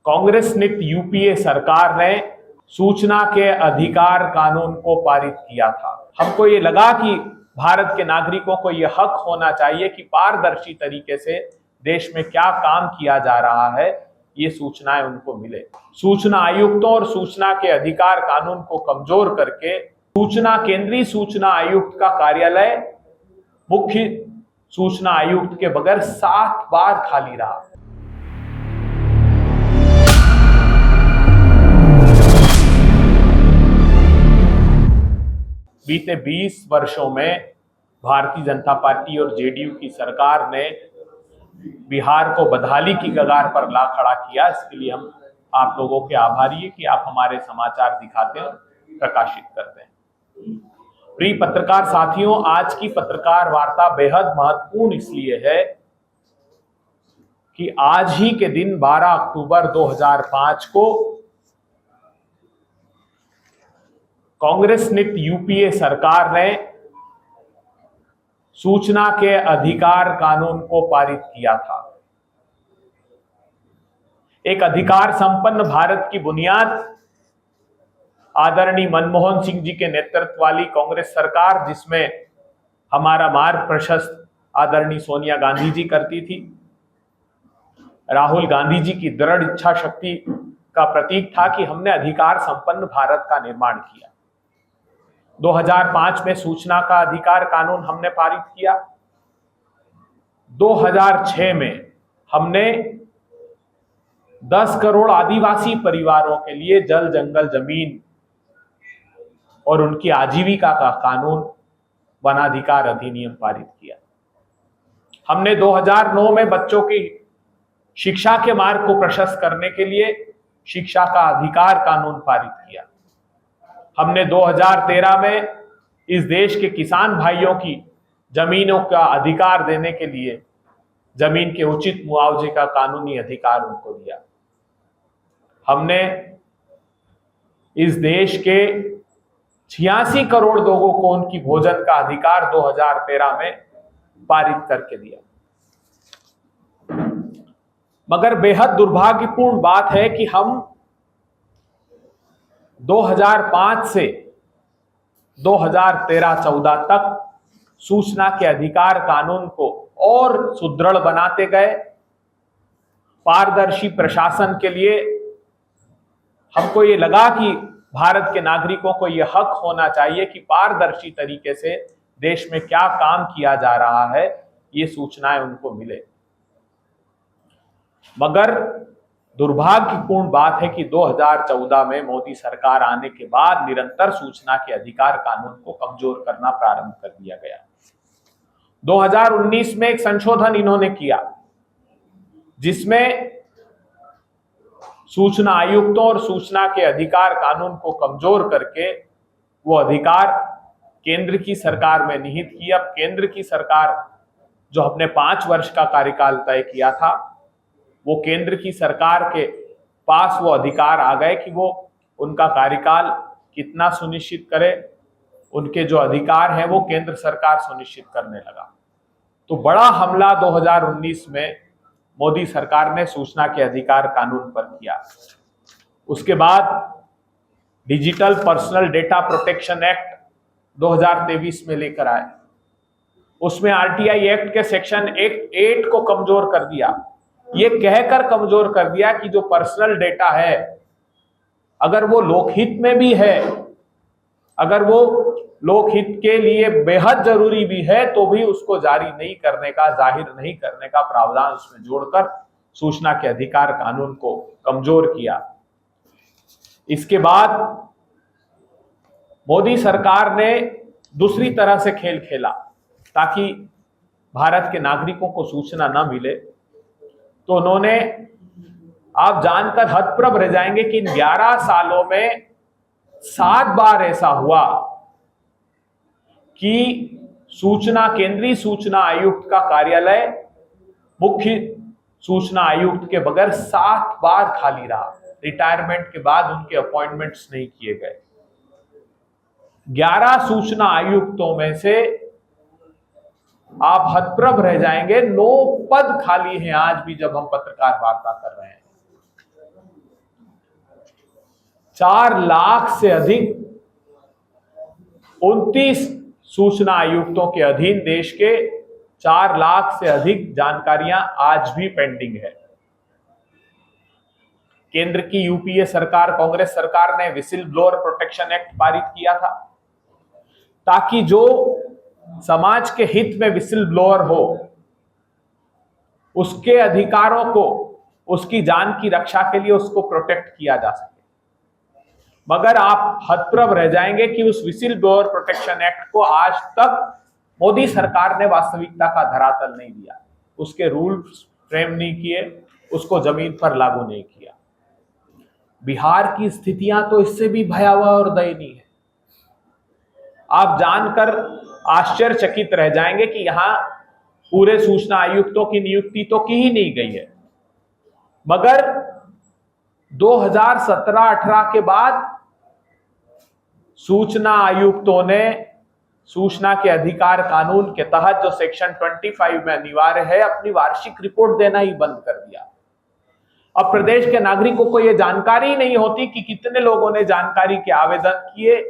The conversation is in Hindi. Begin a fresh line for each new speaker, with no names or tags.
कांग्रेस नित यूपीए सरकार ने सूचना के अधिकार कानून को पारित किया था। हमको ये लगा कि भारत के नागरिकों को यह हक होना चाहिए कि पारदर्शी तरीके से देश में क्या काम किया जा रहा है, ये सूचनाएं उनको मिले। सूचना आयुक्तों और सूचना के अधिकार कानून को कमजोर करके केंद्रीय सूचना आयुक्त का कार्यालय मुख्य सूचना आयुक्त के बगैर 7 बार खाली रहा। बीते 20 वर्षों में भारतीय जनता पार्टी और जेडीयू की सरकार ने बिहार को बदहाली की कगार पर ला खड़ा किया। इसके लिए हम आप लोगों के आभारी हैं कि आप हमारे समाचार दिखाते हैं और प्रकाशित करते हैं। प्रिय पत्रकार साथियों, आज की पत्रकार वार्ता बेहद महत्वपूर्ण इसलिए है कि आज ही के दिन 12 अक्टूबर 2005 को कांग्रेस नित यूपीए सरकार ने सूचना के अधिकार कानून को पारित किया था। एक अधिकार संपन्न भारत की बुनियाद आदरणीय मनमोहन सिंह जी के नेतृत्व वाली कांग्रेस सरकार, जिसमें हमारा मार्ग प्रशस्त आदरणीय सोनिया गांधी जी करती थी, राहुल गांधी जी की दृढ़ इच्छा शक्ति का प्रतीक था कि हमने अधिकार संपन्न भारत का निर्माण किया। 2005 में सूचना का अधिकार कानून हमने पारित किया। 2006 में हमने 10 करोड़ आदिवासी परिवारों के लिए जल, जंगल, जमीन और उनकी आजीविका का कानून, वनाधिकार अधिनियम पारित किया। हमने 2009 में बच्चों की शिक्षा के मार्ग को प्रशस्त करने के लिए शिक्षा का अधिकार कानून पारित किया। हमने 2013 में इस देश के किसान भाइयों की जमीनों का अधिकार देने के लिए जमीन के उचित मुआवजे का कानूनी अधिकार उनको दिया। हमने इस देश के 86 करोड़ लोगों को उनकी भोजन का अधिकार 2013 में पारित करके दिया। मगर बेहद दुर्भाग्यपूर्ण बात है कि हम 2005 से 2013-14 तक सूचना के अधिकार कानून को और सुदृढ़ बनाते गए। पारदर्शी प्रशासन के लिए हमको ये लगा कि भारत के नागरिकों को यह हक होना चाहिए कि पारदर्शी तरीके से देश में क्या काम किया जा रहा है, ये सूचनाएं उनको मिले। मगर दुर्भाग्यपूर्ण बात है कि 2014 में मोदी सरकार आने के बाद निरंतर सूचना के अधिकार कानून को कमजोर करना प्रारंभ कर दिया गया। 2019 में एक संशोधन इन्होंने किया जिसमें सूचना आयुक्तों और सूचना के अधिकार कानून को कमजोर करके वो अधिकार केंद्र की सरकार में निहित किया। अब केंद्र की सरकार जो अपने 5 वर्ष का कार्यकाल तय किया था, वो केंद्र की सरकार के पास वो अधिकार आ गए कि वो उनका कार्यकाल कितना सुनिश्चित करे, उनके जो अधिकार हैं वो केंद्र सरकार सुनिश्चित करने लगा। तो बड़ा हमला 2019 में मोदी सरकार ने सूचना के अधिकार कानून पर किया। उसके बाद digital personal data protection act 2023 में लेकर आए। उसमें आरटीआई एक्ट के सेक्शन 8 को कमजोर कर दिया। ये कहकर कमजोर कर दिया कि जो पर्सनल डेटा है, अगर वो लोकहित में भी है, अगर वो लोकहित के लिए बेहद जरूरी भी है, तो भी उसको जारी नहीं करने का, जाहिर नहीं करने का प्रावधान उसमें जोड़कर सूचना के अधिकार कानून को कमजोर किया। इसके बाद मोदी सरकार ने दूसरी तरह से खेल खेला ताकि भारत के नागरिकों को सूचना न मिले। तो उन्होंने, आप जानकर हतप्रभ रह जाएंगे कि इन 11 सालों में 7 बार ऐसा हुआ कि केंद्रीय सूचना आयुक्त का कार्यालय मुख्य सूचना आयुक्त के बगैर 7 बार खाली रहा। रिटायरमेंट के बाद उनके अपॉइंटमेंट्स नहीं किए गए। 11 सूचना आयुक्तों में से आप हतप्रभ रह जाएंगे, 9 पद खाली हैं आज भी जब हम पत्रकार वार्ता कर रहे हैं। 4 लाख से अधिक 29 सूचना आयुक्तों के अधीन देश के 4 लाख से अधिक जानकारियां आज भी पेंडिंग है। केंद्र की यूपीए सरकार, कांग्रेस सरकार ने विसिल ब्लोअर प्रोटेक्शन एक्ट पारित किया था ताकि जो समाज के हित में विसिल ब्लोअर हो उसके अधिकारों को, उसकी जान की रक्षा के लिए उसको प्रोटेक्ट किया जा सके। मगर आप हतप्रभ रह जाएंगे कि उस विसिल ब्लोअर प्रोटेक्शन एक्ट को आज तक मोदी सरकार ने वास्तविकता का धरातल नहीं दिया, उसके रूल्स फ्रेम नहीं किए, उसको जमीन पर लागू नहीं किया। बिहार की स्थितियां तो इससे भी भयावह और दयनीय है। आप जानकर आश्चर्यचकित रह जाएंगे कि यहां पूरे सूचना आयुक्तों की नियुक्ति तो की ही नहीं गई है, मगर 2017-18 के बाद सूचना आयुक्तों ने सूचना के अधिकार कानून के तहत जो सेक्शन 25 में अनिवार्य है, अपनी वार्षिक रिपोर्ट देना ही बंद कर दिया। अब प्रदेश के नागरिकों को यह जानकारी नहीं होती कि कितने लोगों ने जानकारी के आवेदन किए,